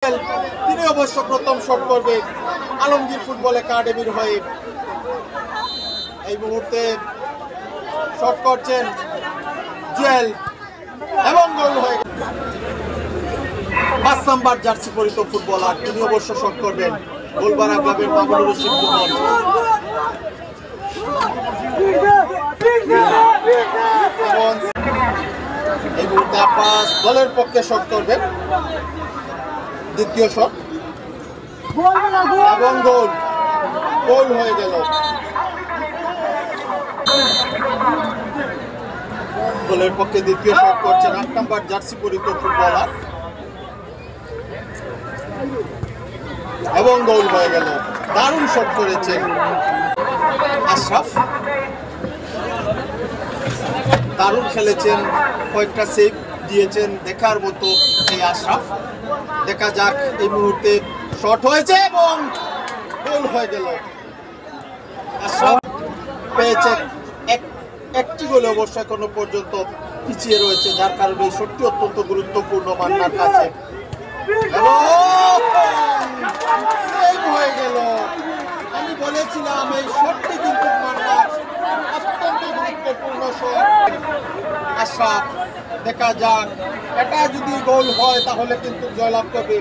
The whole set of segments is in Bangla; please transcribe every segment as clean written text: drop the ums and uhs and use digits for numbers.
তিনি অবশ্য প্রথম শট করবে আলমগীর ফুটবল একাডেমির হয়ে। এই মুহূর্তে শট করছেন জুয়েল এবং গোল হয়ে গেল। 5 নাম্বার জার্সি পরিত ফুটবলার, তিনি অবশ্য শট করবেন গোলবারা ক্লাবের মামুনুর রশিদ মোহন। এই মুহূর্তে আব্বাস দলের পক্ষে শট করবেন, দ্বিতীয় শট এবং গোল হয়ে গেল। দলের পক্ষে দ্বিতীয় শট করছেন 8 নাম্বার জার্সি পরিত ফুটবলার এবং গোল হয়ে গেল। দারুণ শট করেছেন আশরাফ, দারুণ খেলেছেন, কয়েকটা সেভ দিয়েছেন দেখার মতো এই আশরাফ। দেখা যাক, এই মুহূর্তে শট হয়েছে এবং গোল হয়ে গেল। আশরাফ পেয়েছে একটি গোলে, অবশ্য এখনো পর্যন্ত পিছিয়ে রয়েছে, যার কারণে এই শটটি অত্যন্ত গুরুত্বপূর্ণ মান্নার কাছে। হয়ে গেল। আমি বলেছিলাম এই শটটি কিন্তু মান্নার অত্যন্ত গুরুত্বপূর্ণ শট। আশরাফ, দেখা যাক, এটা যদি গোল হয় তাহলে কিন্তু জয়লাভ করবে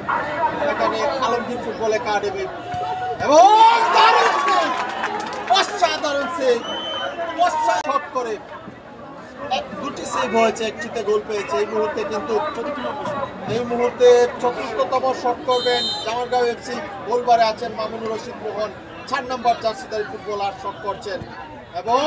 এখানে আলমগীর ফুটবল একাডেমি। এবং অসাধারণ সেভ, শট করে দুটি সেভ হয়েছে, একটিতে গোল পেয়েছে। এই মুহূর্তে কিন্তু চতুর্থতম শট করবেন জামালগাঁও এফসি। গোলবারে আছেন মামুনুর রশিদ মোহন, 4 নাম্বার জার্সিধারী ফুটবলার শট করছেন এবং